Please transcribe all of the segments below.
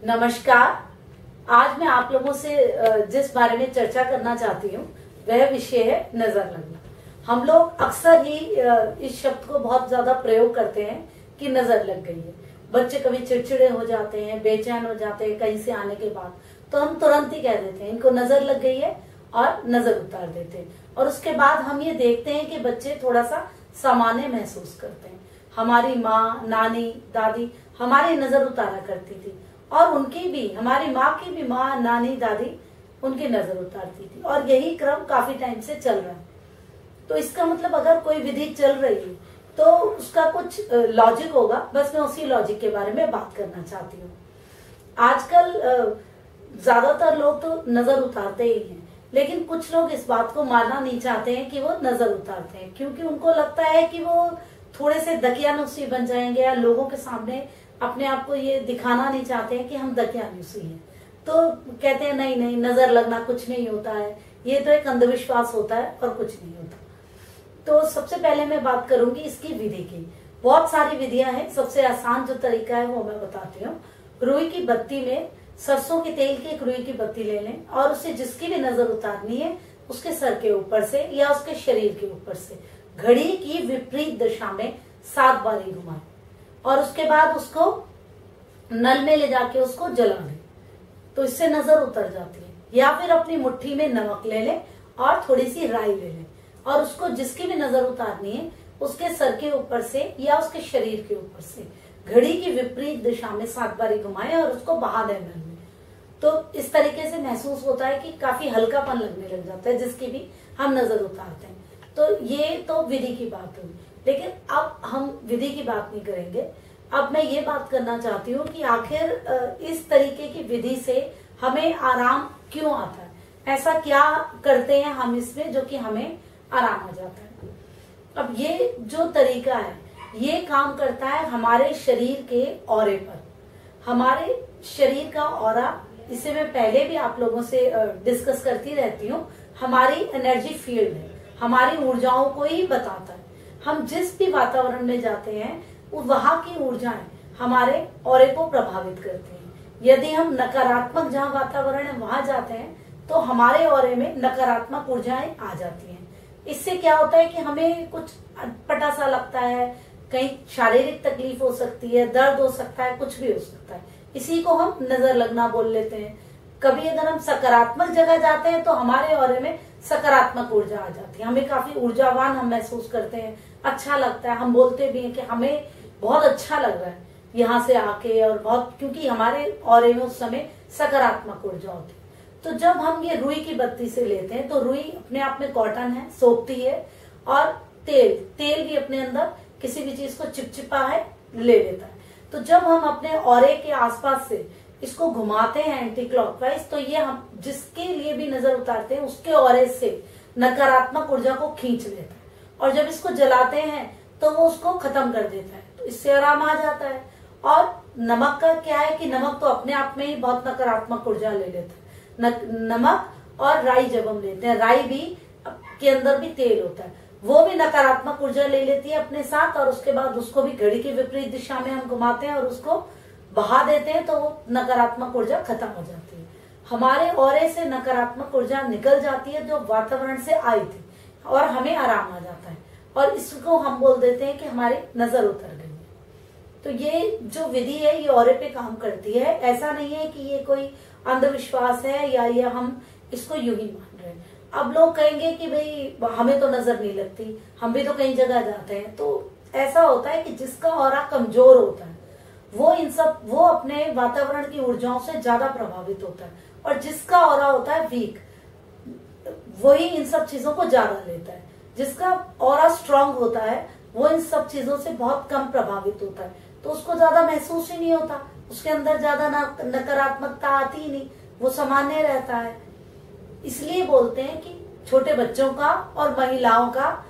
नमस्कार। आज मैं आप लोगों से जिस बारे में चर्चा करना चाहती हूँ वह विषय है नजर लगना। हम लोग अक्सर ही इस शब्द को बहुत ज्यादा प्रयोग करते हैं कि नजर लग गई है। बच्चे कभी चिड़चिड़े हो जाते हैं, बेचैन हो जाते हैं कहीं से आने के बाद, तो हम तुरंत ही कह देते हैं इनको नजर लग गई है और नजर उतार देते हैं। और उसके बाद हम ये देखते हैं कि बच्चे थोड़ा सा सामान्य महसूस करते हैं। हमारी माँ, नानी, दादी हमारी नजर उतारा करती थी और उनकी भी, हमारी माँ की भी माँ, नानी, दादी उनकी नजर उतारती थी और यही क्रम काफी टाइम से चल रहा है। तो इसका मतलब अगर कोई विधि चल रही है तो उसका कुछ लॉजिक होगा। बस मैं उसी लॉजिक के बारे में बात करना चाहती हूँ। आजकल ज्यादातर लोग तो नजर उतारते ही हैं, लेकिन कुछ लोग इस बात को मानना नहीं चाहते हैं कि वो नजर उतारते हैं, क्योंकि उनको लगता है कि वो थोड़े से दकियानुसी बन जाएंगे या लोगों के सामने अपने आप को ये दिखाना नहीं चाहते हैं कि हम दकियानुसी हैं। तो कहते हैं नहीं नहीं, नजर लगना कुछ नहीं होता है, ये तो एक अंधविश्वास होता है और कुछ नहीं होता। तो सबसे पहले मैं बात करूंगी इसकी विधि की। बहुत सारी विधियां हैं, सबसे आसान जो तरीका है वो मैं बताती हूँ। रुई की बत्ती में सरसों के तेल की एक रुई की बत्ती ले लें और उससे जिसकी भी नजर उतारनी है उसके सर के ऊपर से या उसके शरीर के ऊपर से घड़ी की विपरीत दिशा में 7 बार घुमाएं और उसके बाद उसको नल में ले जाके उसको जला दें, तो इससे नजर उतर जाती है। या फिर अपनी मुट्ठी में नमक ले लें और थोड़ी सी राई ले लें और उसको जिसकी भी नजर उतारनी है उसके सर के ऊपर से या उसके शरीर के ऊपर से घड़ी की विपरीत दिशा में 7 बार घुमाएं और उसको बहा दें नल में। तो इस तरीके से महसूस होता है कि काफी हल्कापन लगने लग जाता है जिसकी भी हम नजर उतारते हैं। तो ये तो विधि की बात हुई, लेकिन अब हम विधि की बात नहीं करेंगे। अब मैं ये बात करना चाहती हूँ कि आखिर इस तरीके की विधि से हमें आराम क्यों आता है, ऐसा क्या करते हैं हम इसमें जो कि हमें आराम आ जाता है। अब ये जो तरीका है ये काम करता है हमारे शरीर के ऑरे पर। हमारे शरीर का ऑरा, इसे मैं पहले भी आप लोगों से डिस्कस करती रहती हूँ, हमारी एनर्जी फील्ड है, हमारी ऊर्जाओं को ही बताता है। हम जिस भी वातावरण में जाते हैं वहां की ऊर्जाएं हमारे ऑरे को प्रभावित करती हैं। यदि हम नकारात्मक जहाँ वातावरण है वहां जाते हैं तो हमारे ऑरे में नकारात्मक ऊर्जाएं आ जाती हैं। इससे क्या होता है कि हमें कुछ अटपटा सा लगता है, कहीं शारीरिक तकलीफ हो सकती है, दर्द हो सकता है, कुछ भी हो सकता है। इसी को हम नजर लगना बोल लेते हैं। कभी अगर हम सकारात्मक जगह जाते हैं तो हमारे ऑरे में सकारात्मक ऊर्जा आ जाती है, हमें काफी ऊर्जावान हम महसूस करते हैं, अच्छा लगता है। हम बोलते भी हैं कि हमें बहुत अच्छा लग रहा है यहाँ से आके, और बहुत, क्योंकि हमारे ऑरे में उस समय सकारात्मक ऊर्जा होती है। तो जब हम ये रुई की बत्ती से लेते हैं तो रुई अपने आप में कॉटन है, सोखती है, और तेल भी अपने अंदर किसी भी चीज को चिपचिपा है ले लेता है। तो जब हम अपने ऑरे के आसपास से इसको घुमाते हैं एंटी क्लॉकवाइज, तो ये हम जिसके लिए भी नजर उतारते हैं उसके ऑरे से नकारात्मक ऊर्जा को खींच लेता है, और जब इसको जलाते हैं तो वो उसको खत्म कर देता है। तो इससे आराम आ जाता है। और नमक का क्या है कि नमक तो अपने आप में ही बहुत नकारात्मक ऊर्जा ले लेता है। नमक और राई जब हम लेते हैं, राई भी के अंदर भी तेल होता है, वो भी नकारात्मक ऊर्जा ले लेती है अपने साथ, और उसके बाद उसको भी घड़ी की विपरीत दिशा में हम घुमाते हैं और उसको बहा देते हैं तो वो नकारात्मक ऊर्जा खत्म हो जाती है। हमारे ऑरे से नकारात्मक ऊर्जा निकल जाती है जो वातावरण से आई थी, और हमें आराम आ जाता है, और इसको हम बोल देते हैं कि हमारी नजर उतर गई है। तो ये जो विधि है ये ऑरे पे काम करती है। ऐसा नहीं है कि ये कोई अंधविश्वास है या हम इसको यूं ही मान रहे हैं। अब लोग कहेंगे कि भाई हमें तो नजर नहीं लगती, हम भी तो कई जगह जाते हैं। तो ऐसा होता है कि जिसका ऑरा कमजोर होता है वो अपने वातावरण की ऊर्जाओं से ज्यादा प्रभावित होता है, और जिसका ऑरा होता है वीक वही इन सब चीजों को ज्यादा लेता है। जिसका ऑरा स्ट्रांग होता है वो इन सब चीजों से बहुत कम प्रभावित होता है, तो उसको ज्यादा महसूस ही नहीं होता, उसके अंदर ज्यादा नकारात्मकता आती ही नहीं, वो सामान्य रहता है। इसलिए बोलते हैं कि छोटे बच्चों का और महिलाओं का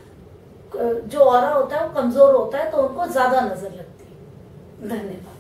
जो ऑरा होता है वो कमजोर होता है, तो उनको ज्यादा नजर लगती है। धन्यवाद।